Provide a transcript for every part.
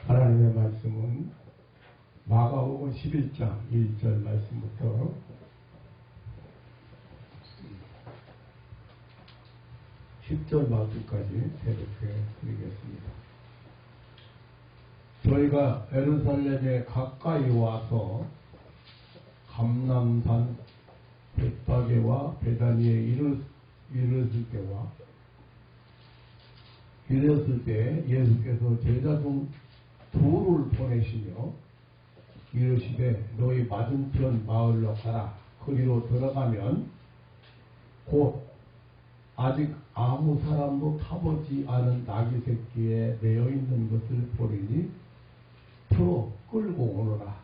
하나님의 말씀은 마가복음 11장 1절 말씀부터 10절 말씀까지 새롭게 드리겠습니다. 저희가 예루살렘에 가까이 와서 감람산 벳파게와 베다니에 이르렀을 때 예수께서 제자 중 둘을 보내시며 이르시되 너희 맞은편 마을로 가라. 거기로 들어가면 곧 아직 아무 사람도 타보지 않은 나귀 새끼에 매여 있는 것을 보리니 풀어 끌고 오너라.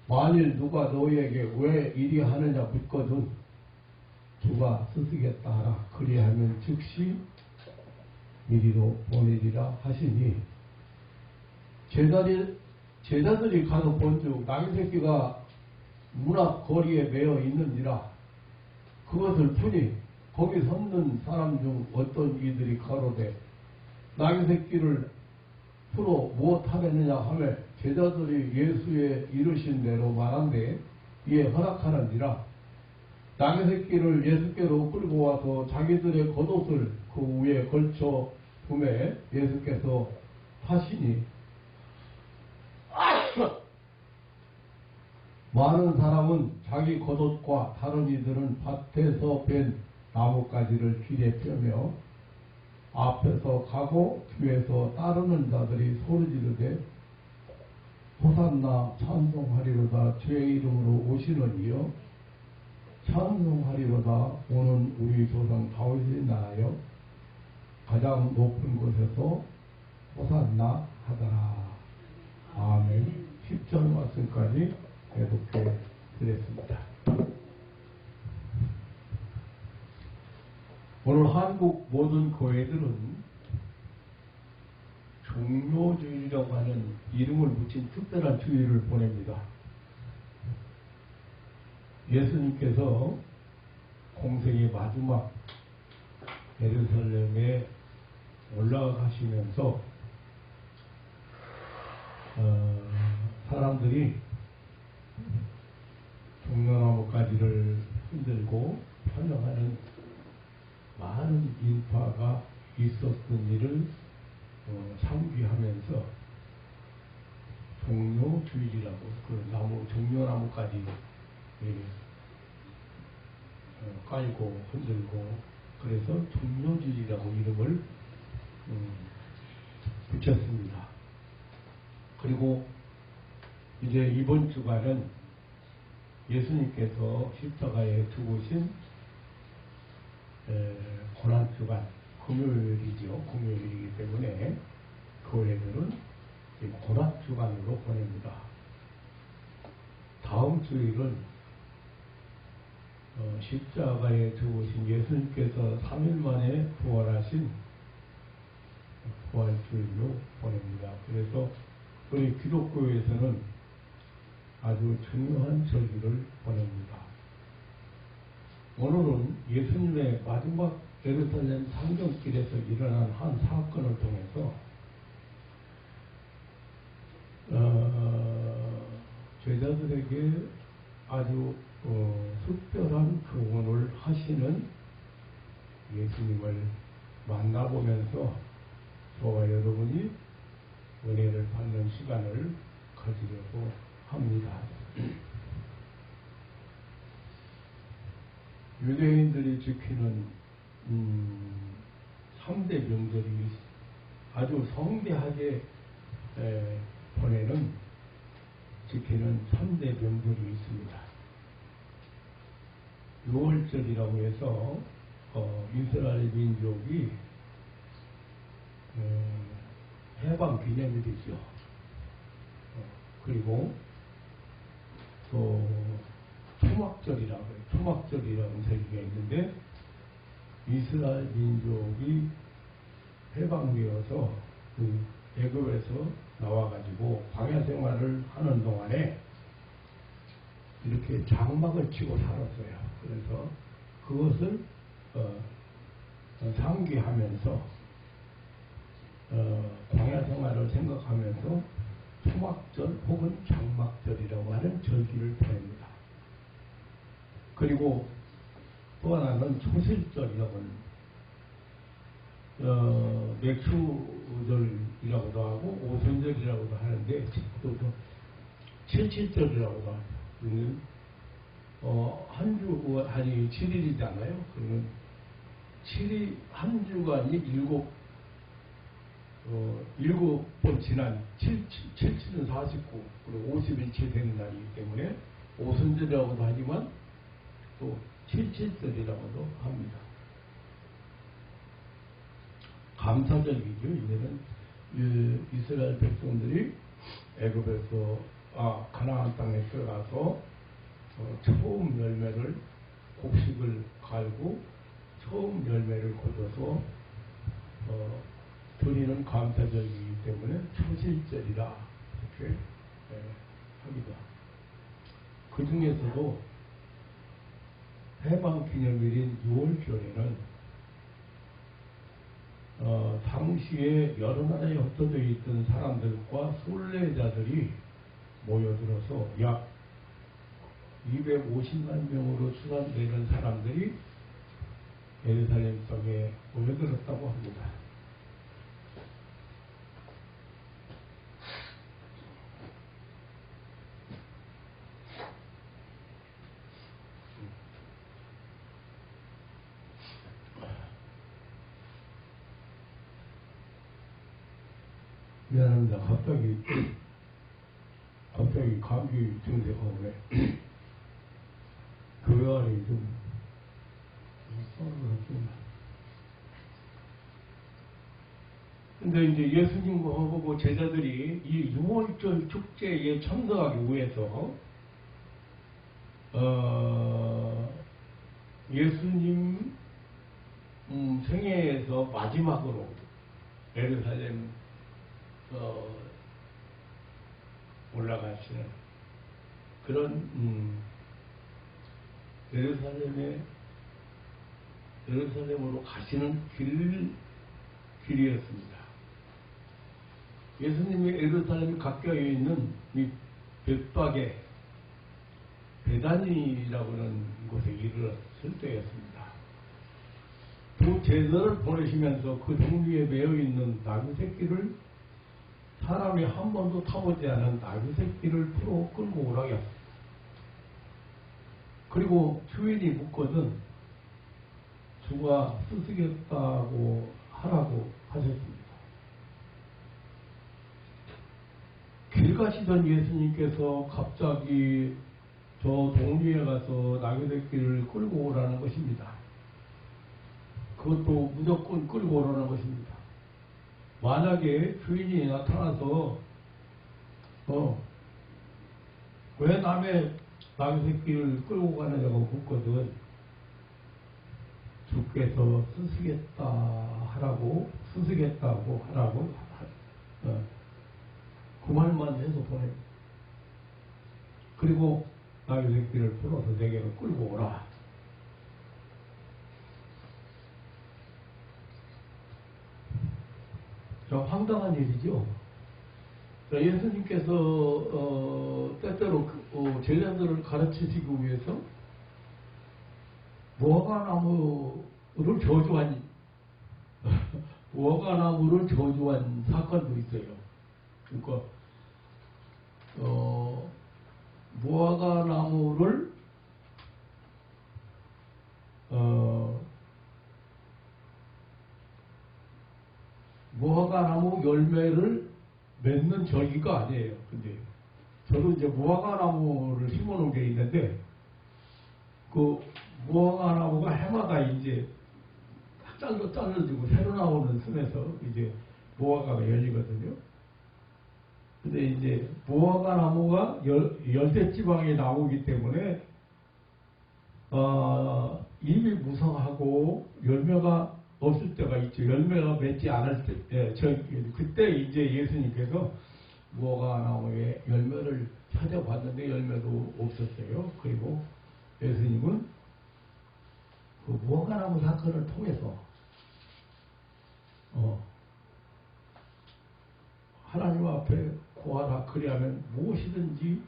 만일 누가 너희에게 왜 이리 하느냐 묻거든 주가 쓰시겠다 하라. 그리하면 즉시 이리로 보내리라 하시니 제자들이 가서 본즉 나귀 새끼가 문 앞 거리에 매여 있는지라. 그것을 보니 거기 섰는 사람 중 어떤 이들이 가로되 나귀 새끼를 풀어 무엇하느냐 하며 제자들이 예수의 이르신 대로 말한데 이에 허락하는지라. 나귀 새끼를 예수께로 끌고 와서 자기들의 겉옷을 그 위에 걸쳐 품에 예수께서 타시니 많은 사람은 자기 겉옷과 다른 이들은 밭에서 벤 나뭇가지를 길에 펴며 앞에서 가고 뒤에서 따르는 자들이 소리지르되 호산나 찬송하리로다. 주의 이름으로 오시는 이여 찬송하리로다. 오는 우리 조상 다윗의 나라여 가장 높은 곳에서 호산나 하더라. 아멘. 10절 말씀까지 계속해 드렸습니다. 오늘 한국 모든 교회들은 종료주일이라고 하는 이름을 붙인 특별한 주일을 보냅니다. 예수님께서 공생의 마지막 예루살렘에 올라가시면서 사람들이 종려나무가지를 흔들고 환영하는 많은 인파가 있었던 일을 상기하면서 종려주일이라고 그 종려나무까지 깔고 흔들고 그래서 종려주일이라고 이름을 붙였습니다. 그리고 이제 이번 주간은 예수님께서 십자가에 죽으신 고난주간 금요일이죠. 금요일이기 때문에 교회들은 고난주간으로 보냅니다. 다음 주일은 십자가에 죽으신 예수님께서 3일 만에 부활하신 부활주일로 보냅니다. 그래서 우리 기독교에서는 아주 중요한 절기를 보냅니다. 오늘은 예수님의 마지막 예루살렘 상경길에서 일어난 한 사건을 통해서 제자들에게 아주 특별한 교훈을 하시는 예수님을 만나보면서 저와 여러분이 은혜를 받는 시간을 가지려고 합니다. 유대인들이 지키는 3대 명절이 아주 성대하게 지키는 3대 명절이 있습니다. 6월절이라고 해서 이스라엘 민족이 해방 기념일이죠. 그리고 또 초막절이라고 해요. 초막절이라는 절기가 있는데 이스라엘 민족이 해방되어서 그 애굽에서 나와가지고 광야 생활을 하는 동안에 이렇게 장막을 치고 살았어요. 그래서 그것을 상기하면서 광야 생활을 생각하면서 초막절 혹은 장막절이라고 하는 절기를 보냅니다. 그리고 또 하나는 초실절이라고 하는 맥주절이라고도 하고 오순절이라고도 하는데 또 칠칠절이라고도 합니다. 한 주, 아니 7일이잖아요. 그러면 7일, 한 주간이 일곱 번 지난 7은 49, 그리고 50일치 되는 날이기 때문에 오순절이라고도 하지만 또 칠칠절이라고도 합니다. 감사절이죠. 이제는 이스라엘 백성들이 애굽에서 가나안 땅에 들어가서 처음 열매를 곡식을 갈고 처음 열매를 거둬서 드리는 감사절이기 때문에 초실절이라 이렇게 합니다. 그 중에서도 해방기념일인 6월절에는 당시에 여러 나라에 흩어져 있던 사람들과 순례자들이 모여들어서 약 250만 명으로 추산되는 사람들이 예루살렘 성에 모여들었다고 합니다. 미안합니다. 갑자기 감기 증세가 오네. 교회 안이 좀 근데 이제 예수님하고 제자들이 이 6월절 축제에 참석하기 위해서 예수님 생애에서 마지막으로 예루살렘 올라가시는 그런 예루살렘으로 가시는 길이었습니다. 예수님이 예루살렘 가까이에 있는 이 벳박에 베다니라고 하는 곳에 이르렀을 때였습니다. 두 제자를 보내시면서 그 동리에 매여 있는 나귀 새끼를 사람이 한 번도 타보지 않은 나귀 새끼를 풀어 끌고 오라고 했습니다. 그리고 주인이 묻거든 주가 쓰시겠다고 하라고 하셨습니다. 길 가시던 예수님께서 갑자기 저 동리에 가서 나귀 새끼를 끌고 오라는 것입니다. 그것도 무조건 끌고 오라는 것입니다. 만약에 주인이 나타나서 왜 남의 나귀 새끼를 끌고 가느냐고 묻거든 주께서 쓰시겠다고 하라고 그 말만 해서 보내. 그리고 나귀 새끼를 풀어서 내게로 끌고 오라. 좀 황당한 일이죠. 예수님께서 때때로 제자들을 가르치시기 위해서 무화과나무를 저주한 사건도 있어요. 그러니까 무화과나무를 무화과나무 열매를 맺는 절기가 아니에요. 근데 저도 이제 무화과나무를 심어놓은 게 있는데 그 무화과나무가 해마다 이제 잘라지고 새로 나오는 순에서 이제 무화과가 열리거든요. 근데 이제 무화과나무가 열대지방에 나오기 때문에 이미 무성하고 열매가 없을 때가 있죠. 열매가 맺지 않을 때, 그때 이제 예수님께서 무화과나무에 열매를 찾아봤는데 열매도 없었어요. 그리고 예수님은 그 무화과나무 사건을 통해서 앞에 구하라. 그리하면 무엇이든지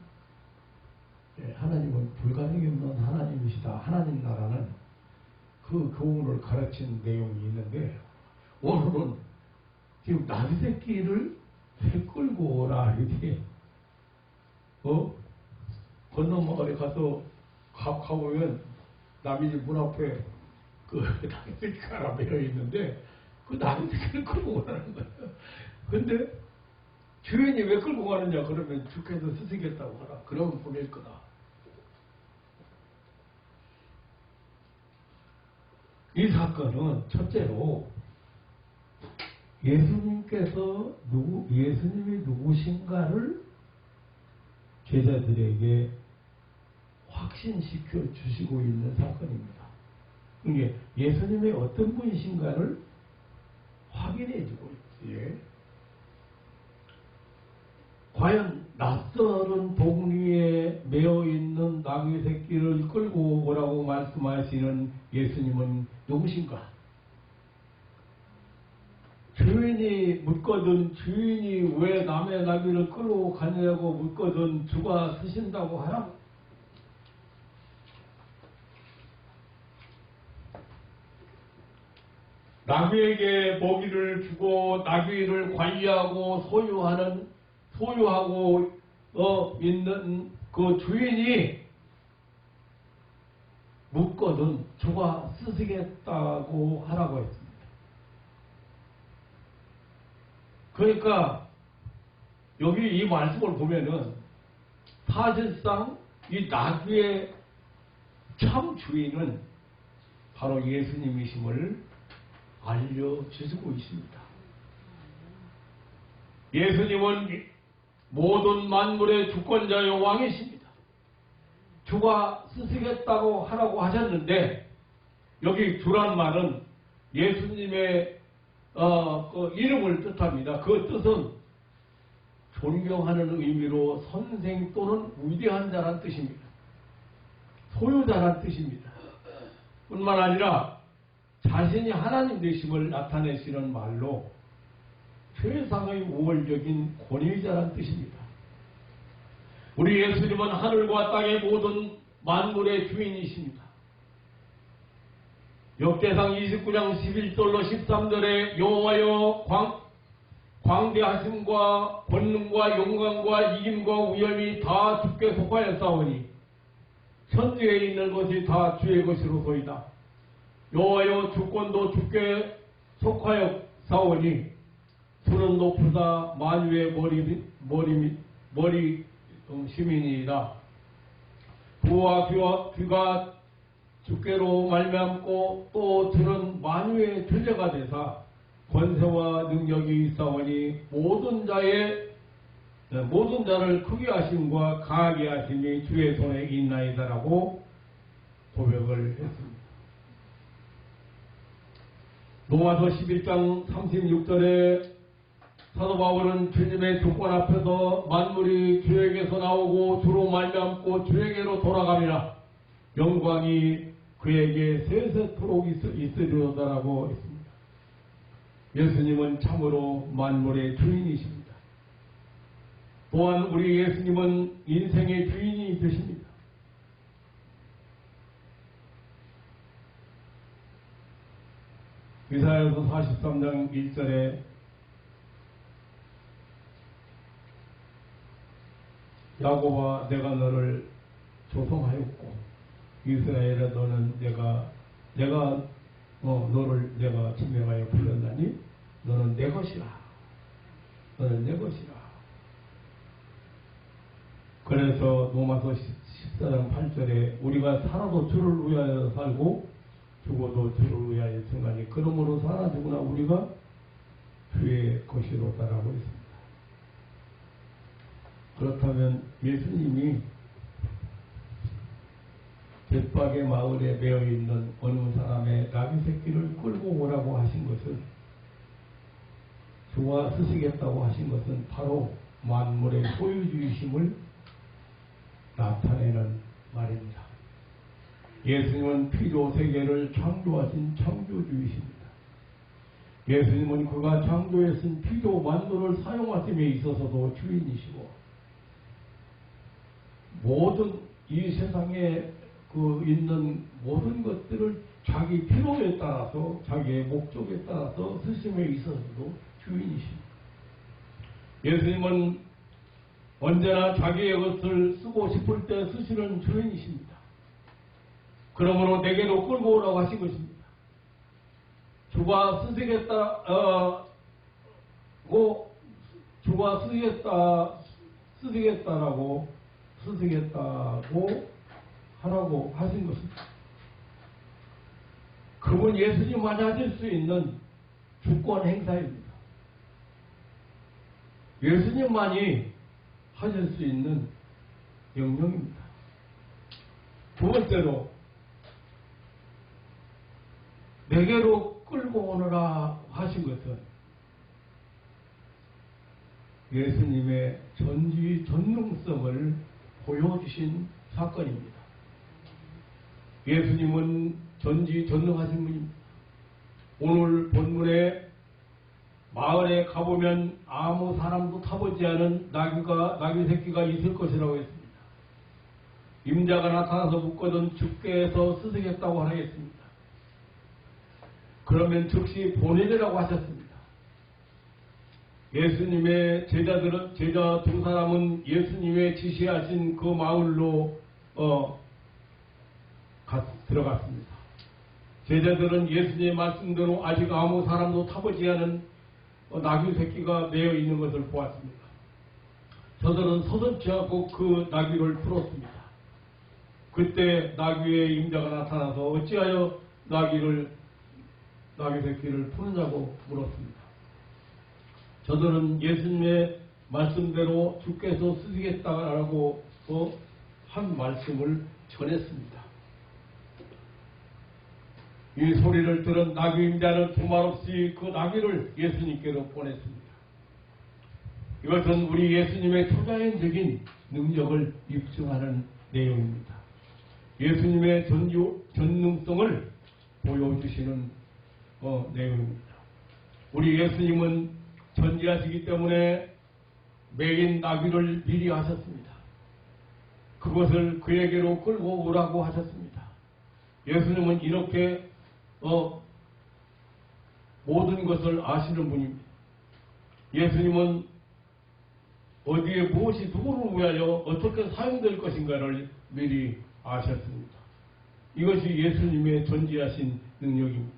하나님은 불가능이 없는 하나님이시다. 하나님 나라는 그 교훈을 가르친 내용이 있는데 오늘은 지금 나비 새끼를 회 끌고 오라 이렇게 건너마을에 가서 가보면 남의 집 문 앞에 그 나비 새끼가 하나 매여 있는데 그 나비 새끼를 끌고 오라는 거예요. 근데 주인이 왜 끌고 가느냐 그러면 주께서 쓰시겠다고 하라. 그러면 보낼 거다. 이 사건은 첫째로 예수님이 누구신가를 제자들에게 확신시켜 주시고 있는 사건입니다. 이게 예수님의 어떤 분이신가를 확인해 주고 있지. 과연 낯설은 동리에 매어 있는 나귀 새끼를 끌고 오라고 말씀하시는 예수님은 누구신가? 주인이 묻거든 주인이 왜 남의 나귀를 끌고 가냐고 묻거든 주가 쓰신다고 하라. 나귀에게 먹이를 주고 나귀를 관리하고 소유하고 있는 그 주인이 묻거든 주가 쓰시겠다고 하라고 했습니다. 그러니까 여기 이 말씀을 보면은 사실상 이 나귀의 참 주인은 바로 예수님이심을 알려주시고 있습니다. 예수님은 모든 만물의 주권자요 왕이십니다. 주가 쓰시겠다고 하라고 하셨는데 여기 주란 말은 예수님의 그 이름을 뜻합니다. 그 뜻은 존경하는 의미로 선생 또는 위대한 자란 뜻입니다. 소유자란 뜻입니다. 뿐만 아니라 자신이 하나님 되심을 나타내시는 말로 최상의 우월적인 권위자란 뜻입니다. 우리 예수님은 하늘과 땅의 모든 만물의 주인이십니다. 역대상 29장 11절로 13절에 여호와여 광대하심과 권능과 영광과 이김과 위엄이 다 주께 속하였사오니 천지에 있는 것이 다 주의 것이로소이다. 여호와여 주권도 주께 속하였사오니 주는 높으다 만유의 머리 시민이다. 부와 귀가 주께로 말미암고 또 주는 만유의 주제가 되사 권세와 능력이 있사오니 모든 자를 크게 하심과 강하게 하심이 주의 손에 있나이다라고 고백을 했습니다. 로마서 11장 36절에 사도 바울은 주님의 주권 앞에서 만물이 주에게서 나오고 주로 말미암고 주에게로 돌아가리라. 영광이 그에게 세세토록 있으리로다라고 했습니다. 예수님은 참으로 만물의 주인이십니다. 또한 우리 예수님은 인생의 주인이 되십니다. 이사야서 43장 1절에 야곱아 내가 너를 조성하였고 이스라엘아 너는 너를 내가 지명하여 불렀나니 너는 내 것이라. 너는 내 것이라. 그래서 로마서 14장 8절에 우리가 살아도 주를 위하여 살고 죽어도 주를 위하여 승하니 그러므로 살아 죽으나 우리가 주의 것이로다라고 했습니다. 그렇다면 예수님이 벳박의 마을에 매어있는 어느 사람의 나귀 새끼를 끌고 오라고 하신 것은 주가 쓰시겠다고 하신 것은 바로 만물의 소유주의심을 나타내는 말입니다. 예수님은 피조 세계를 창조하신 창조주이십니다. 예수님은 그가 창조에 쓴 피조 만물을 사용하심에 있어서도 주인이시고 모든 이 세상에 있는 모든 것들을 자기 필요에 따라서 자기의 목적에 따라서 쓰심에 있어서도 주인이십니다. 예수님은 언제나 자기의 것을 쓰고 싶을 때 쓰시는 주인이십니다. 그러므로 내게로 끌고 오라고 하신 것입니다. 주가 쓰시겠다고 하라고 하신 것입니다. 그분 예수님만이 하실 수 있는 주권 행사입니다. 예수님만이 하실 수 있는 명령입니다. 두 번째로 내게로 끌고 오너라 하신 것은 예수님의 전지전능성을 보여주신 사건입니다. 예수님은 전지전능하신 분입니다. 오늘 본문에 마을에 가보면 아무 사람도 타보지 않은 나귀 새끼가 있을 것이라고 했습니다. 임자가 나타나서 묻거든 주께서 쓰시겠다고 하겠습니다. 그러면 즉시 보내리라고 하셨습니다. 예수님의 제자 두 사람은 예수님의 지시하신 그 마을로 들어갔습니다. 제자들은 예수님의 말씀대로 아직 아무 사람도 타보지 않은 나귀 새끼가 매여 있는 것을 보았습니다. 저들은 서슴지 않고 그 나귀를 풀었습니다. 그때 나귀의 임자가 나타나서 어찌하여 나귀 새끼를 푸느냐고 물었습니다. 저들은 예수님의 말씀대로 주께서 쓰시겠다라고 한 말씀을 전했습니다. 이 소리를 들은 나귀 임자는 두말 없이 그 나귀를 예수님께로 보냈습니다. 이것은 우리 예수님의 초자연적인 능력을 입증하는 내용입니다. 예수님의 전능성을 보여주시는 내용입니다. 우리 예수님은 전지하시기 때문에 매인 나귀를 미리 하셨습니다. 그것을 그에게로 끌고 오라고 하셨습니다. 예수님은 이렇게 모든 것을 아시는 분입니다. 예수님은 어디에 무엇이 누구를 위하여 어떻게 사용될 것인가를 미리 아셨습니다. 이것이 예수님의 전지하신 능력입니다.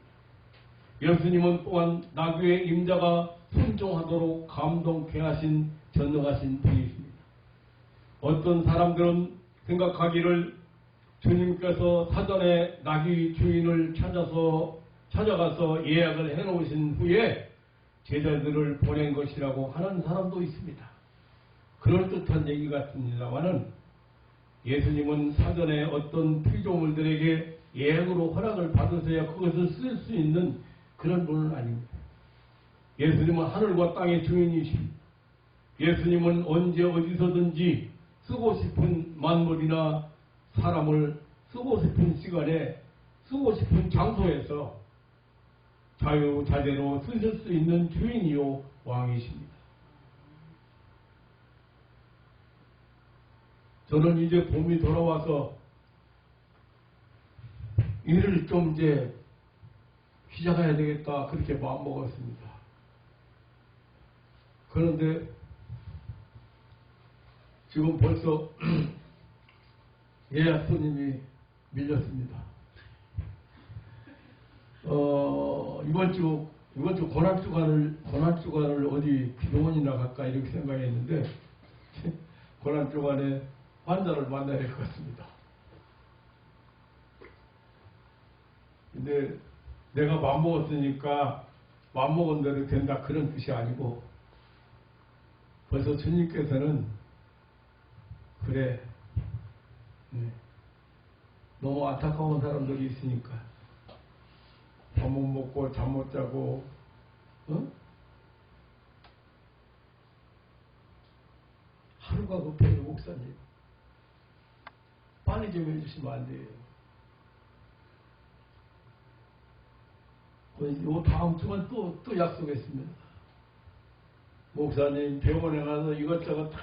예수님은 또한 나귀의 임자가 순종하도록 감동케 하신 전능하신 분이십니다. 어떤 사람들은 생각하기를 주님께서 사전에 나귀 주인을 찾아가서 예약을 해놓으신 후에 제자들을 보낸 것이라고 하는 사람도 있습니다. 그럴듯한 얘기 같습니다만은 예수님은 사전에 어떤 피조물들에게 예약으로 허락을 받으셔야 그것을 쓸 수 있는 그런 분은 아닙니다. 예수님은 하늘과 땅의 주인이십니다. 예수님은 언제 어디서든지 쓰고 싶은 만물이나 사람을 쓰고 싶은 시간에 쓰고 싶은 장소에서 자유자재로 쓰실 수 있는 주인이요 왕이십니다. 저는 이제 봄이 돌아와서 일을 좀 이제 시작해야 되겠다 그렇게 마음먹었습니다. 그런데 지금 벌써 예약 손님이 밀렸습니다. 이번 주 고난주간을 어디 병원이나 갈까 이렇게 생각했는데 고난주간에 환자를 만나야 될 것 같습니다. 근데 내가 마음먹었으니까 마음먹은 대로 된다 그런 뜻이 아니고 벌써 주님께서는 그래 너무 안타까운 사람들이 있으니까 밥 못 먹고 잠 못 자고 하루가 급해요. 목사님 빨리 좀 해주시면 안 돼요. 요 다음 주간 또 약속했습니다. 목사님 병원에 가서 이것저것 다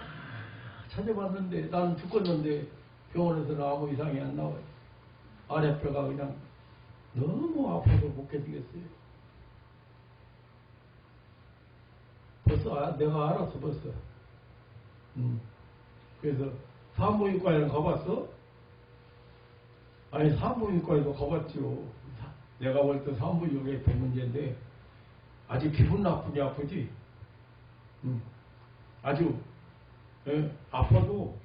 찾아봤는데 나는 죽겠는데 병원에서는 아무 이상이 안 나와요. 아랫배가 그냥 너무 아파서 못 견디겠어요. 벌써 내가 알았어 벌써. 그래서 산부인과에는 가봤어? 아니 산부인과에도 가봤죠. 내가 볼 때 산부인과에 문제인데 아주 기분 나쁘니 아프지. 아주 아파도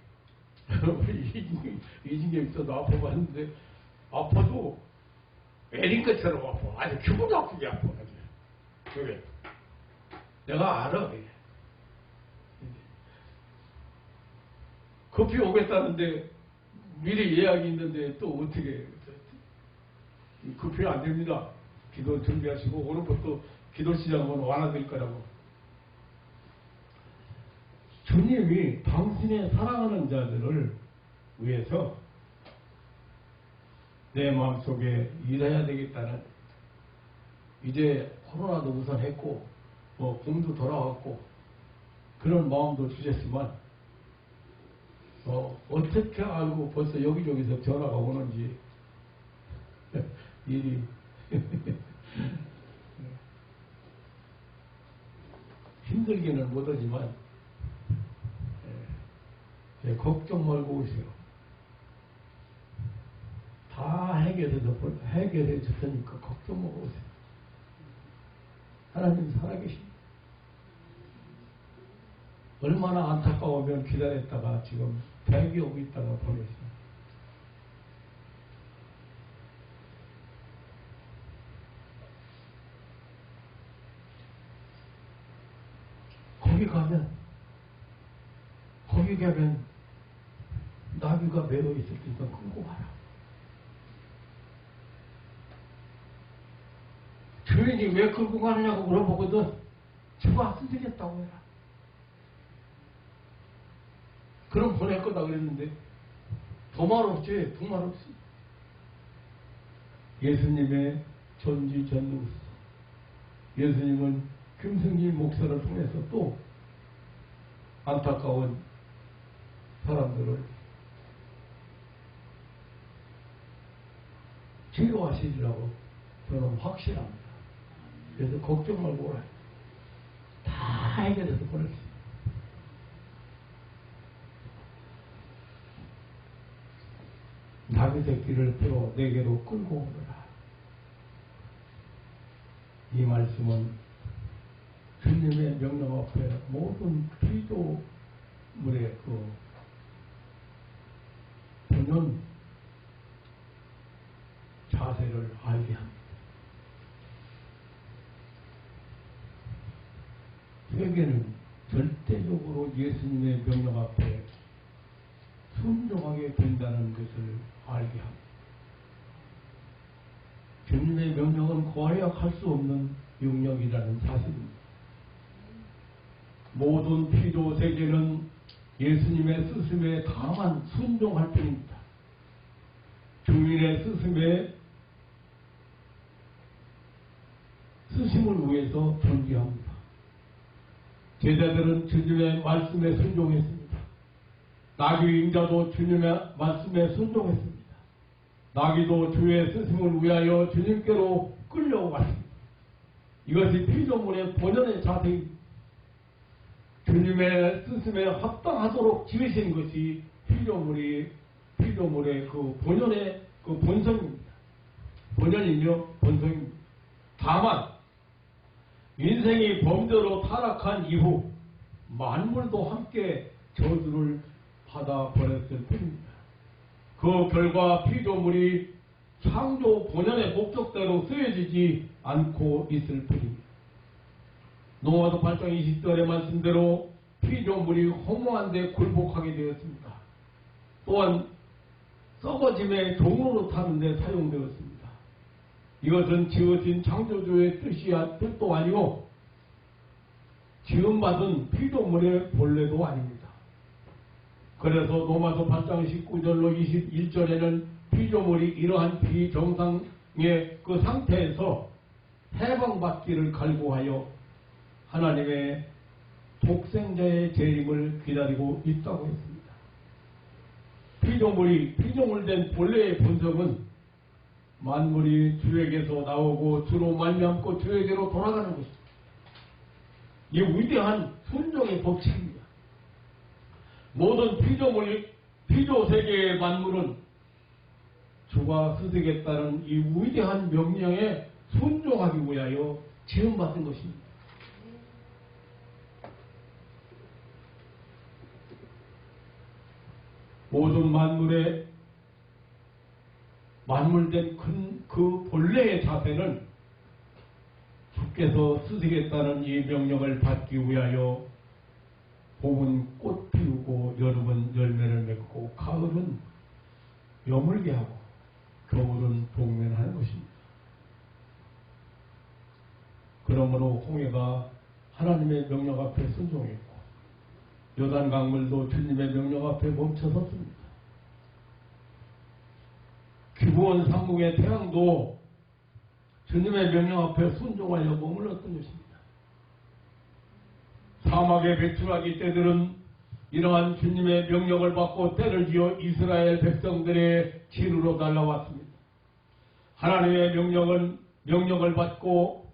이진경 있어도 아파봤는데 아파도 애린 것처럼 아파. 아주 기분 나쁘게 아파. 그래. 내가 알아. 급히 오겠다는데 미리 예약이 있는데 또 어떻게 급히 안 됩니다. 기도 준비하시고 오늘부터 기도 시작하면 완화될 거라고. 주님이 당신의 사랑하는 자들을 위해서 내 마음속에 일해야 되겠다는, 이제 코로나도 우선 했고 공도 돌아왔고 그런 마음도 주셨지만 어떻게 알고 벌써 여기저기서 전화가 오는지 일이 힘들기는 못하지만 걱정 말고 오세요. 다 해결해 줬으니까 걱정 말고 오세요. 하나님 살아계십니다. 얼마나 안타까우면 기다렸다가 지금 대기오고 있다가 보냈어요. 거기 가면 나귀가 매어 있을 테니까 끌고 가라. 주인이 왜 끌고 가느냐고 물어보거든. 저거 안 되겠다고 해라. 그럼 보낼 거다 그랬는데 더 말 없지. 더 말 없이 예수님의 전지전능성, 예수님은 김승길 목사를 통해서 또 안타까운 사람들을 치료하시리라고 저는 확신합니다. 그래서 걱정 말고 오라. 다 해결해서 보낼 수 있어요. 나귀 새끼를 태워 내게로 끌고 오너라. 이 말씀은 주님의 명령 앞에 모든 피조물의 그 본연 자세를 알게 합니다. 회개는 절대적으로 예수님의 명령 앞에 순종하게 된다는 것을 알게 합니다. 주님의 명령은 거역할 수 없는 영역이라는 사실입니다. 모든 피조 세계는 예수님의 스승에 다만 순종할 뿐입니다. 주인의 스승을 위해서 존재합니다. 제자들은 주님의 말씀에 순종했습니다. 나귀 임자도 주님의 말씀에 순종했습니다. 나귀도 주의 스승을 위하여 주님께로 끌려갔습니다. 이것이 피조물의 본연의 자세입니다. 주님의 스승에 합당하도록 지으신 것이 피조물의 그 본연의 그 본성입니다. 본연이며 본성입니다. 다만 인생이 범죄로 타락한 이후 만물도 함께 저주를 받아버렸을 뿐입니다. 그 결과 피조물이 창조 본연의 목적대로 쓰여지지 않고 있을 뿐입니다. 노아도 8장 20절의 말씀대로 피조물이 허무한 데 굴복하게 되었습니다. 또한 썩어짐의 종으로 타는 데 사용되었습니다. 이것은 지어진 창조주의 뜻도 아니고 지음받은 피조물의 본래도 아닙니다. 그래서 로마서 8장 19절로 21절에는 피조물이 이러한 비정상의 그 상태에서 해방받기를 갈구하여 하나님의 독생자의 재림을 기다리고 있다고 했습니다. 피조물된 본래의 본성은 만물이 주에게서 나오고 주로 말미암고 주에게로 돌아가는 것입니다. 이 위대한 순종의 법칙입니다. 모든 피조 세계의 만물은 주가 쓰시겠다는 이 위대한 명령에 순종하기 위하여 지음받은 것입니다. 모든 만물된 그 본래의 자세는 주께서 쓰시겠다는 이 명령을 받기 위하여 봄은 꽃 피우고 여름은 열매를 맺고 가을은 여물게 하고 겨울은 동면하는 것입니다. 그러므로 홍해가 하나님의 명령 앞에 순종했고 요단 강물도 주님의 명령 앞에 멈춰섰습니다. 기부원 상국의 태양도 주님의 명령 앞에 순종하여 머물렀던 것입니다. 사막에 배출하기 때들은 이러한 주님의 명령을 받고 때를 지어 이스라엘 백성들의 진으로 날아왔습니다. 하나님의 명령을 받고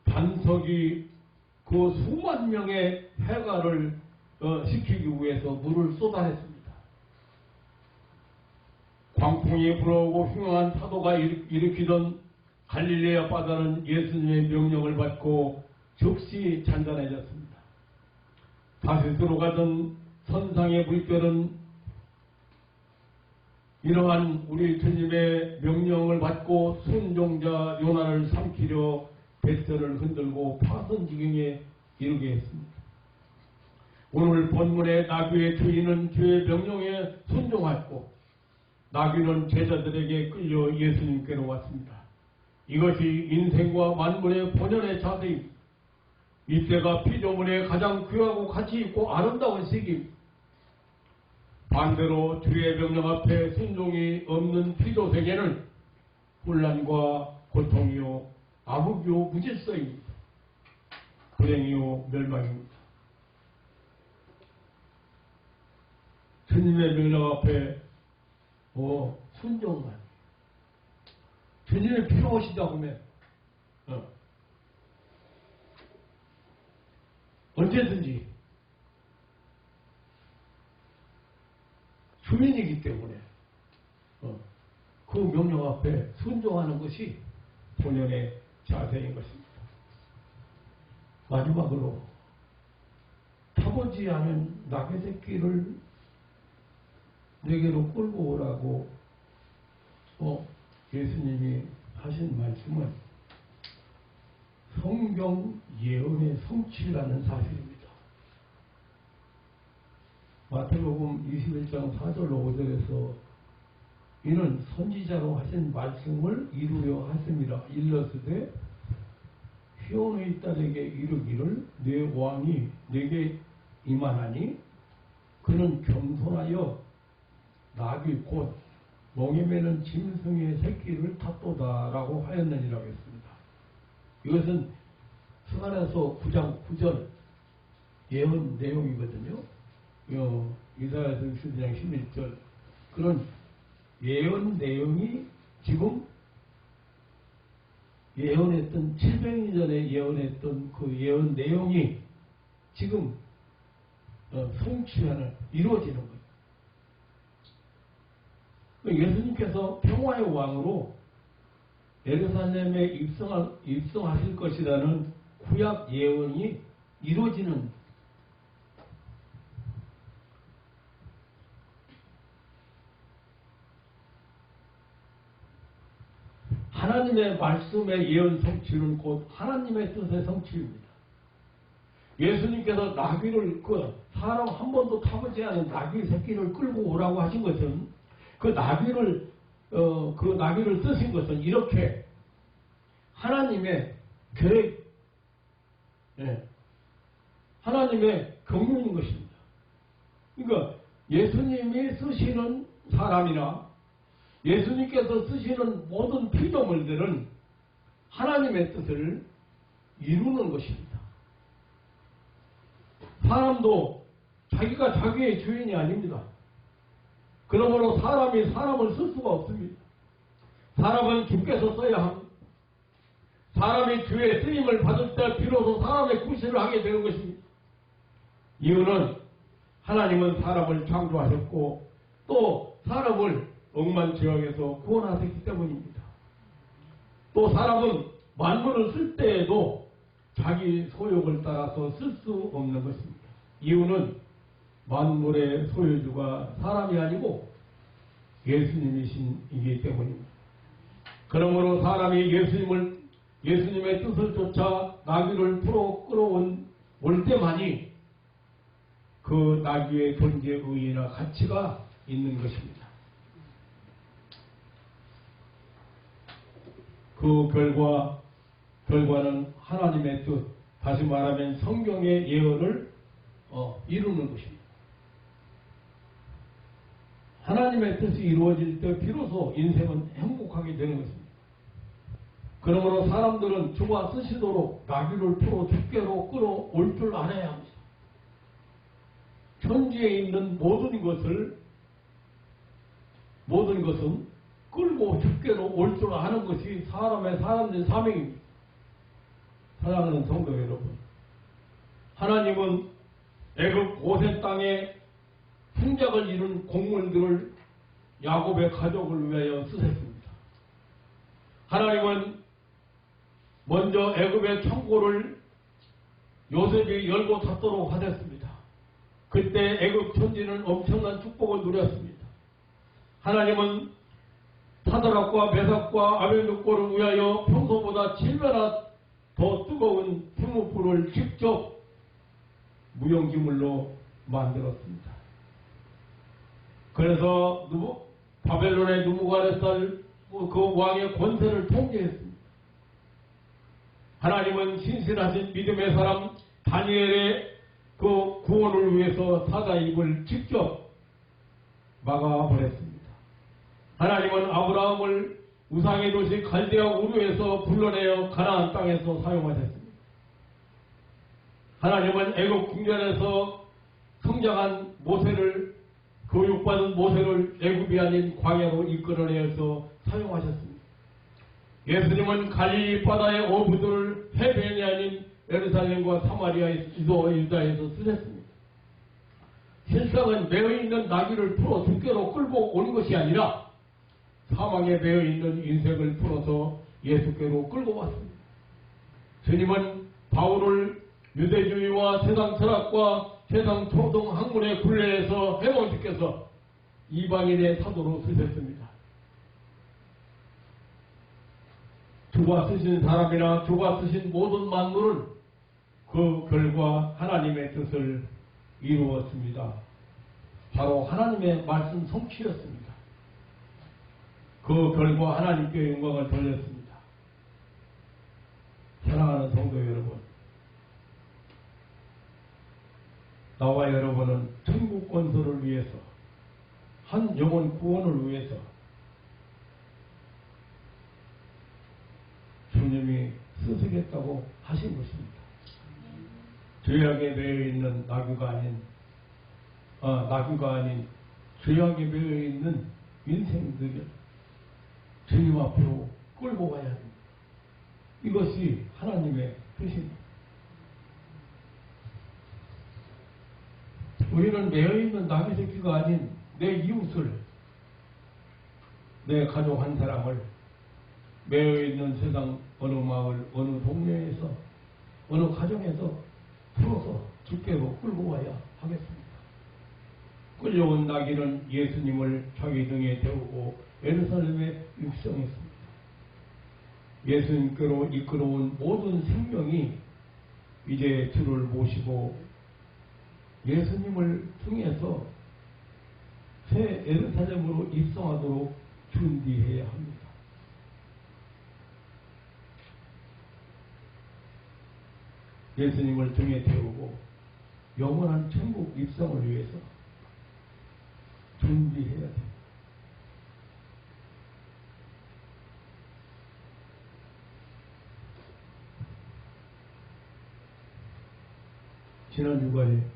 반석이 그 수만 명의 해가를 시키기 위해서 물을 쏟아냈습니다. 광풍이 불어오고 흉흉한 파도가 일으키던 갈릴레아 바다는 예수님의 명령을 받고 즉시 잔잔해졌습니다. 다시스로 가던 선상의 물결은 이러한 우리 주님의 명령을 받고 순종자 요나를 삼키려 뱃살을 흔들고 파선지경에 이르게 했습니다. 오늘 본문의 나귀의 주인은 주의 명령에 순종하였고 나귀는 제자들에게 끌려 예수님께로 왔습니다. 이것이 인생과 만물의 본연의 자세입니다. 이때가 피조물의 가장 귀하고 가치 있고 아름다운 시기입니다. 반대로 주의 명령 앞에 순종이 없는 피조 세계는 혼란과 고통이요 암흑이요 무질서입니다. 불행이요 멸망입니다. 주님의 명령 앞에 순종만 주님이 필요하시다고 하면 언제든지 주민이기 때문에 그 명령 앞에 순종하는 것이 본연의 자세인 것입니다. 마지막으로 타보지 않은 낙의 새끼를 내게로 끌고 오라고 예수님이 하신 말씀은 성경 예언의 성취라는 사실입니다. 마태복음 21장 4절 5절에서 이는 선지자로 하신 말씀을 이루려 하심이라 일러스되 시온의 딸에게 이르기를 내 왕이 내게 임하나니 그는 겸손하여 나귀 곧 멍에 매는 짐승의 새끼를 탔도다라고 하였느니라고 했습니다. 이것은 스가랴서 9장 9절 예언 내용이거든요. 이사야서 62장 11절 그런 예언 내용이 지금 예언했던 700년 전에 예언했던 그 예언 내용이 지금 성취하는 이루어지는 거예요. 예수님께서 평화의 왕으로 예루살렘에 입성하실 것이라는 구약 예언이 이루어지는 하나님의 말씀의 예언 성취는 곧 하나님의 뜻의 성취입니다. 예수님께서 나귀를 사람 한 번도 타보지 않은 나귀 새끼를 끌고 오라고 하신 것은 그 나귀를 쓰신 것은 이렇게 하나님의 계획, 하나님의 경륜인 것입니다. 그러니까 예수님이 쓰시는 사람이나 예수님께서 쓰시는 모든 피조물들은 하나님의 뜻을 이루는 것입니다. 사람도 자기가 자기의 주인이 아닙니다. 그러므로 사람이 사람을 쓸 수가 없습니다. 사람은 주께서 써야 합니다. 사람이 주의 쓰임을 받을 때 비로소 사람의 구실을 하게 되는 것입니다. 이유는 하나님은 사람을 창조하셨고 또 사람을 억만지역에서 구원하셨기 때문입니다. 또 사람은 만물을 쓸 때에도 자기 소욕을 따라서 쓸 수 없는 것입니다. 이유는 만물의 소유주가 사람이 아니고 예수님이시기 때문입니다. 그러므로 사람이 예수님의 뜻을 쫓아 나귀를 풀어 끌어올 때만이 그 나귀의 존재 의의나 가치가 있는 것입니다. 그 결과는 하나님의 뜻, 다시 말하면 성경의 예언을 이루는 것입니다. 하나님의 뜻이 이루어질 때 비로소 인생은 행복하게 되는 것입니다. 그러므로 사람들은 주가 쓰시도록 나귀를 풀어 주께로 끌어올 줄 알아야 합니다. 천지에 있는 모든 것은 끌고 주께로 올 줄 아는 것이 사람의 사명입니다. 사랑하는 성도 여러분, 하나님은 애굽 고센 땅에 풍작을 이룬 곡물들을 야곱의 가족을 위하여 쓰셨습니다. 하나님은 먼저 애굽의 창고를 요셉이 열고 닫도록 하셨습니다. 그때 애굽 천지는 엄청난 축복을 누렸습니다. 하나님은 사드락과 메삭과 아벨느고를 위하여 평소보다 7배나 더 뜨거운 풀무불을 직접 무용기물로 만들었습니다. 그래서 바벨론의 느부갓네살 그 왕의 권세를 통제했습니다. 하나님은 신실하신 믿음의 사람 다니엘의 그 구원을 위해서 사자 입을 직접 막아버렸습니다. 하나님은 아브라함을 우상의 도시 갈대아 우르에서 불러내어 가나안 땅에서 사용하셨습니다. 하나님은 애굽 궁전에서 성장한 모세를 교육받은 모세를 애굽이 아닌 광야로 이끌어내어서 사용하셨습니다. 예수님은 갈릴리 바다의 어부들을 해변이 아닌 예루살렘과 사마리아에서 유다에서 쓰셨습니다. 실상은 매어있는 나귀를 풀어 주께로 끌고 오는 것이 아니라 사망에 매어있는 인생을 풀어서 예수께로 끌고 왔습니다. 주님은 바울을 유대주의와 세상 철학과 세상 초등 학문의 굴레에서 해방시켜서 이방인의 사도로 쓰셨습니다. 주가 쓰신 사람이나 주가 쓰신 모든 만물은 그 결과 하나님의 뜻을 이루었습니다. 바로 하나님의 말씀 성취였습니다. 그 결과 하나님께 영광을 돌렸습니다. 사랑하는 성도 여러분, 나와 여러분은 천국 건설을 위해서, 한 영혼 구원을 위해서 주님이 쓰시겠다고 하신 것입니다. 죄악에 매여있는 나귀가 아닌 죄악에 매여있는 인생들을 주님 앞으로 끌고 가야 합니다. 이것이 하나님의 뜻입니다. 우리는 매여있는 나귀 새끼가 아닌 내 이웃을, 내 가족 한 사람을 매여있는 세상 어느 마을, 어느 동네에서, 어느 가정에서 풀어서 주께로 끌고 와야 하겠습니다. 끌려온 나귀는 예수님을 자기 등에 태우고 예루살렘에 육성했습니다. 예수님께로 이끌어온 모든 생명이 이제 주를 모시고 예수님을 통해서 새 예루살렘으로 입성하도록 준비해야 합니다. 예수님을 등에 태우고 영원한 천국 입성을 위해서 준비해야 됩니다. 지난 주간에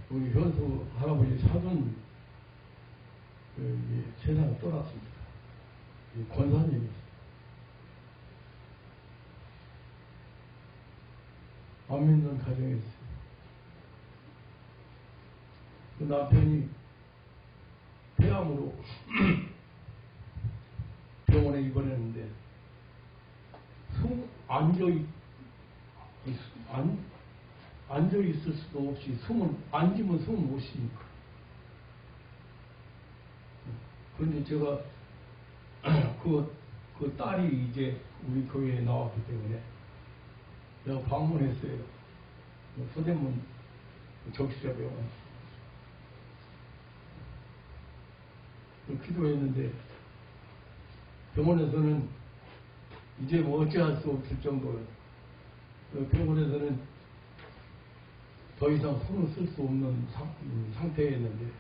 우리 현수 할아버지 사돈 세상을 떠났습니다. 권사님이 안 믿는 가정이었어요. 그 남편이 폐암으로 병원에 입원했는데 앉아 있을 수도 없이 앉으면 숨을 못 쉬니까. 그런데 제가 그 딸이 이제 우리 교회에 나왔기 때문에 내가 방문했어요. 서대문 적시자병원. 기도했는데 병원에서는 이제 뭐 어찌할 수 없을 정도로 병원에서는 더 이상 손을 쓸 수 없는 상태였는데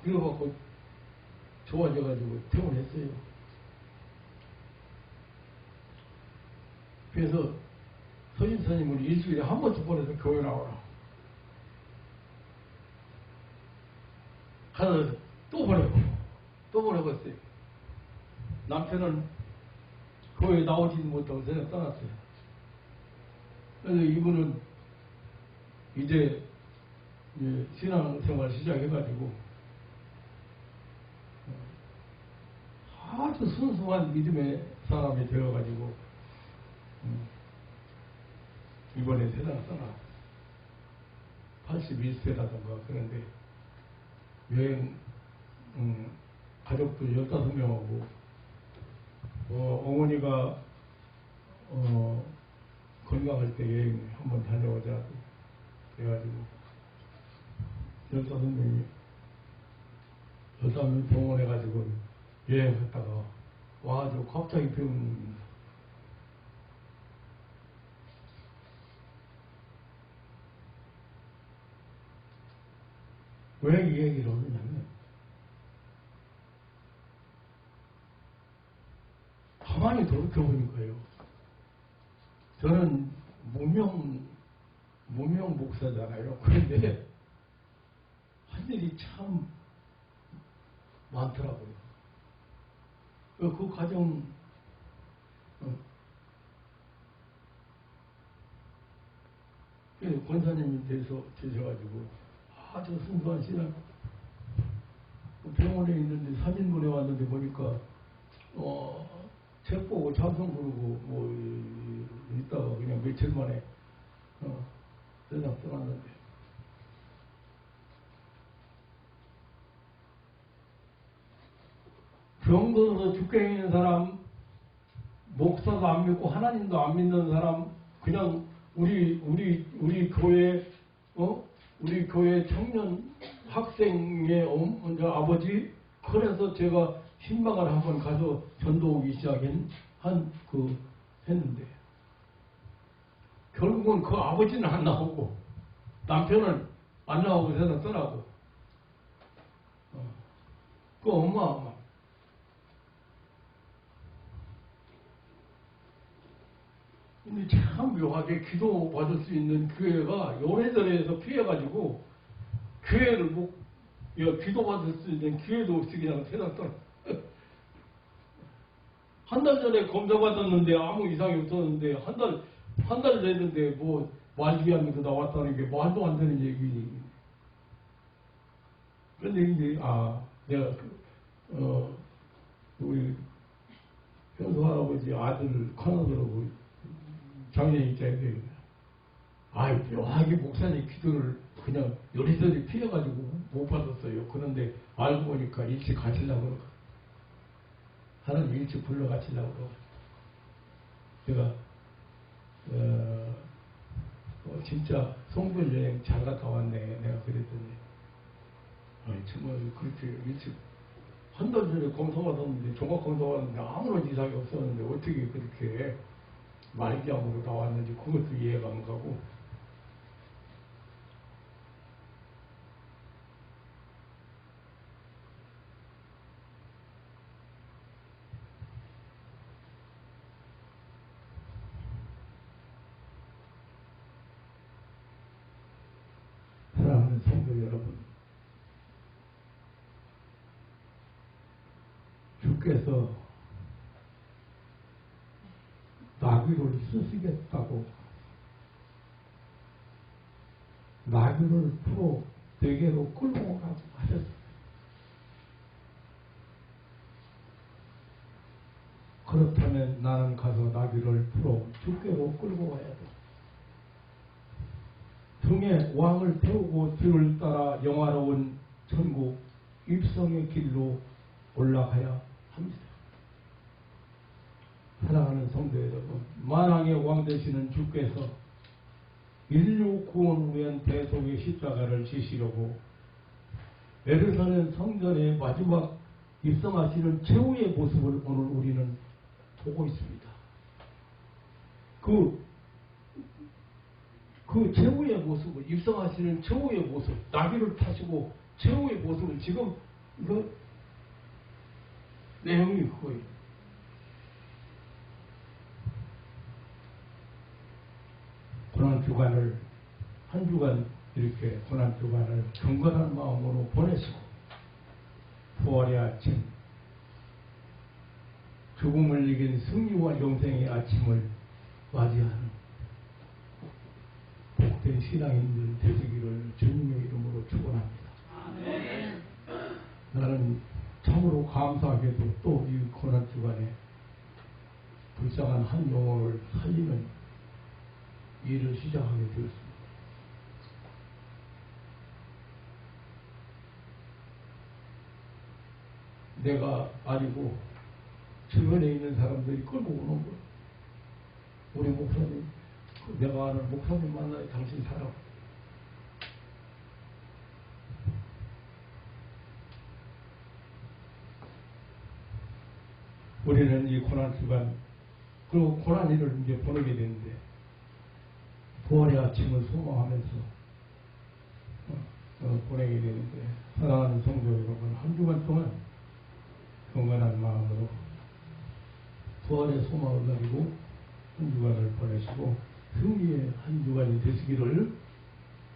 그래갖고 좋아져가지고 퇴원했어요. 그래서 서인사님을 일주일에 한 번, 두 번에서 교회 나오라. 가서 또 보내고,었어요. 남편은 교회에 나오지도 못하고 세상 떠났어요. 그래서 이분은 이제 신앙생활 시작해가지고 아주 순수한 믿음의 사람이 되어가지고 이번에 세상을 떠나 81세라던가 그런데 여행 가족도 15명하고 어머니가 건강할 때 여행 한번 다녀오자고 그래가지고 15명이 15명 동원해가지고 여행 갔다가 와가지고 갑자기 병 왜 이 얘기를 하느냐면 가만히 돌이켜보니까요. 저는 무명 목사잖아요. 그런데 한 일이 참 많더라고요. 그 과정 권사님이 되셔가지고 아주 순수한 신앙 병원에 있는데 사진 보내왔는데 보니까 책 보고 찬송 부르고 뭐 있다가 그냥 며칠 만에 세상 떠났는데 병들어서 죽게 있는 사람, 목사도 안 믿고 하나님도 안 믿는 사람, 그냥 우리 교회 우리 교회 청년 학생의 아버지, 그래서 제가 신방을 한번 가서 전도 오기 했는데 결국은 그 아버지는 안 나오고 남편은 안 나오고 세상 떠나고 그 엄마 근데 참 묘하게 기도 받을 수 있는 교회가 요래저래해서 피해가지고 교회를 기도 받을 수 있는 기회도 없이 그냥 세상 떠나. 한 달 전에 검사 받았는데 아무 이상이 없었는데 한 달 됐는데 뭐 말기암에서 나왔다는 게 말도 안 되는 얘기. 그런데 이제 내가 우리 현수 할아버지 아들 큰아들하고 작년에 있잖아요. 묘하게 목사님 기도를 그냥 요리저리 피해가지고 못 받았어요. 그런데 알고 보니까 일찍 가시려고 하나님 일찍 불러 가시려고 제가 진짜 송별 여행 잘 갔다 왔네. 내가 그랬더니 정말 그렇게 일찍 한 달 전에 검사 받았는데 종합 검사 받았는데 아무런 이상이 없었는데 어떻게 그렇게 말기암으로 나왔는지 그것도 이해가 안 가고 주께서 나귀를 쓰시겠다고 나귀를 풀어 대게로 끌고 오라고 하셨어요. 그렇다면 나는 가서 나귀를 풀어 주께로 끌고 가야 돼. 등에 왕을 태우고 뒤를 따라 영화로운 천국 입성의 길로 올라가야 합니다. 사랑하는 성도 여러분, 만왕의 왕 되시는 주께서 인류 구원을 위한 대속의 십자가를 지시려고 예루살렘 성전의 마지막 입성하시는 최후의 모습을 오늘 우리는 보고 있습니다. 그 최후의 모습을, 입성하시는 최후의 모습, 나귀를 타시고 최후의 모습을 지금 내용이 그거예요. 고난주간을 한 주간 이렇게 고난주간을 경건한 마음으로 보내시고 부활의 아침, 죽음을 이긴 승리와 영생의 아침을 맞이하는 복된 신앙인들 되시기를 주님의 이름으로 축원합니다. 아멘. 나는 참으로 감사하게도 또 이 고난주간에 불쌍한 한 영혼을 살리는 일을 시작하게 되었습니다. 내가 아니고 주변에 있는 사람들이 끌고 오는 거예요. 우리 목사님, 내가 아는 목사님 만나야 당신 살아. 우리는 이 고난주간, 그리고 고난일을 이제 보내게 되는데, 부활의 아침을 소망하면서 보내게 되는데, 사랑하는 성도 여러분, 한 주간 동안 경건한 마음으로 부활의 소망을 가지고 한 주간을 보내시고 승리의 한 주간이 되시기를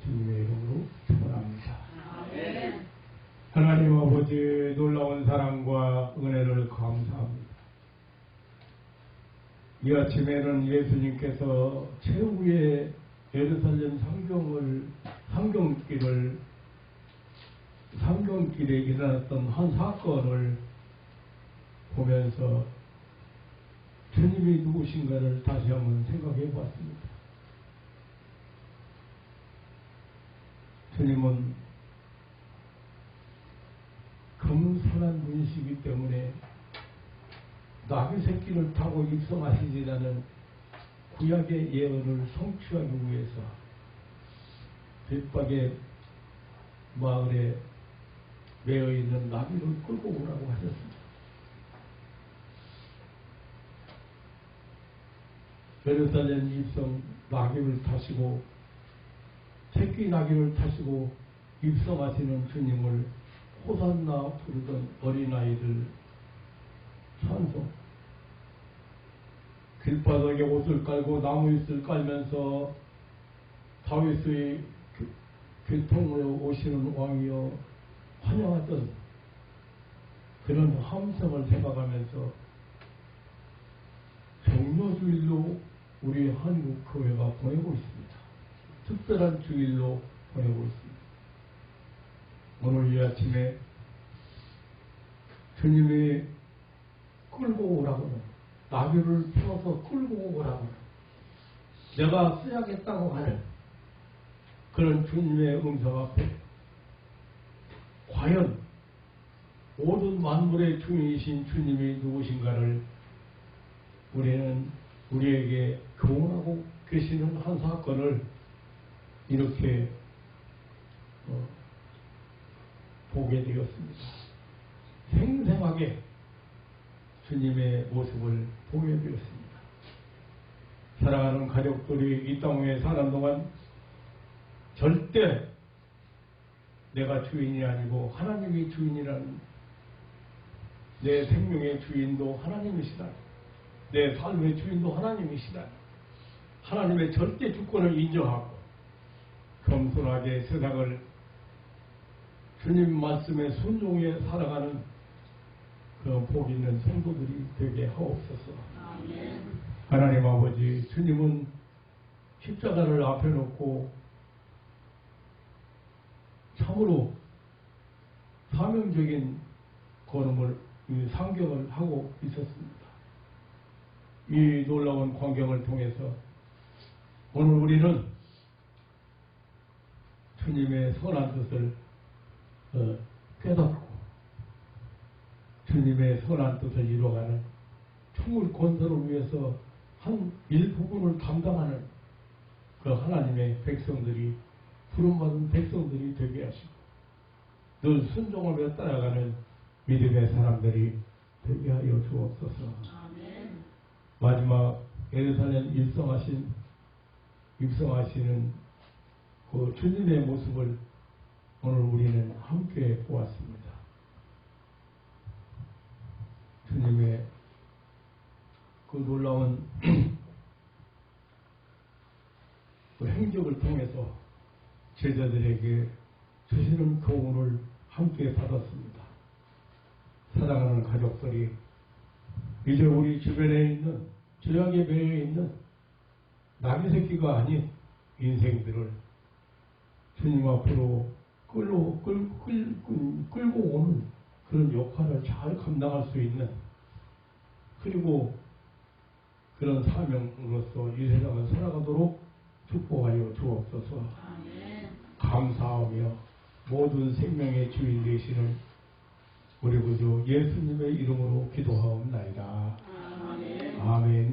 주님의 이름으로 축원합니다. 하나님 아버지 놀라운 사랑과 은혜를 감사합니다. 이 아침에는 예수님께서 최후의 예루살렘 상경길에 일어났던 한 사건을 보면서 주님이 누구신가를 다시 한번 생각해 보았습니다. 주님은 겸손한 분이시기 때문에 나귀 새끼를 타고 입성하시지라는 구약의 예언을 성취하기 위해서 벳박의 마을에 매여 있는 나귀를 끌고 오라고 하셨습니다. 예루살렘 입성 나귀를 타시고 새끼 나귀를 타시고 입성하시는 주님을 호산나 부르던 어린아이들 찬송, 길바닥에 옷을 깔고 나무잇을 깔면서 다윗의 교통으로 오시는 왕이여 환영하던 그런 함성을 생각하면서 종료주일로 우리 한국 교회가 보내고 있습니다. 특별한 주일로 보내고 있습니다. 오늘 이 아침에 주님이 끌고 오라고는, 나귀를 풀어서 끌고 오라고는, 내가 쓰야겠다고 하는 그런 주님의 음성 앞에 과연 모든 만물의 주인이신 주님이 누구신가를 우리는 우리에게 교훈하고 계시는 한 사건을 이렇게 보게 되었습니다. 생생하게 주님의 모습을 보게 되었습니다. 사랑하는 가족들이 이 땅에 사는 동안 절대 내가 주인이 아니고 하나님이 주인이라는, 내 생명의 주인도 하나님이시다, 내 삶의 주인도 하나님이시다, 하나님의 절대 주권을 인정하고 겸손하게 세상을 주님 말씀에 순종해 살아가는 그 복 있는 성도들이 되게 하옵소서. 하나님 아버지, 주님은 십자가를 앞에 놓고 참으로 사명적인 걸음을, 상경을 하고 있었습니다. 이 놀라운 광경을 통해서 오늘 우리는 주님의 선한 뜻을 깨닫고 주님의 선한 뜻을 이루어가는 충을 건설을 위해서 한 일부분을 감당하는 그 하나님의 백성들이, 부름받은 백성들이 되게 하시고 늘 순종하며 따라가는 믿음의 사람들이 되게 하여 주옵소서. 아멘. 마지막 예루살렘 입성하시는 그 주님의 모습을 오늘 우리는 함께 보았습니다. 주님의 그 놀라운 그 행적을 통해서 제자들에게 주시는 교훈을 함께 받았습니다. 사랑하는 가족들이 이제 우리 주변에 있는 죄악에 매여 있는 나귀 새끼가 아닌 인생들을 주님 앞으로 끌고 오는 그런 역할을 잘 감당할 수 있는, 그리고 그런 사명으로서 이 세상을 살아가도록 축복하여 주옵소서. 아멘. 감사하며 모든 생명의 주인 되시는 우리 구주 예수님의 이름으로 기도하옵나이다. 아멘. 아멘.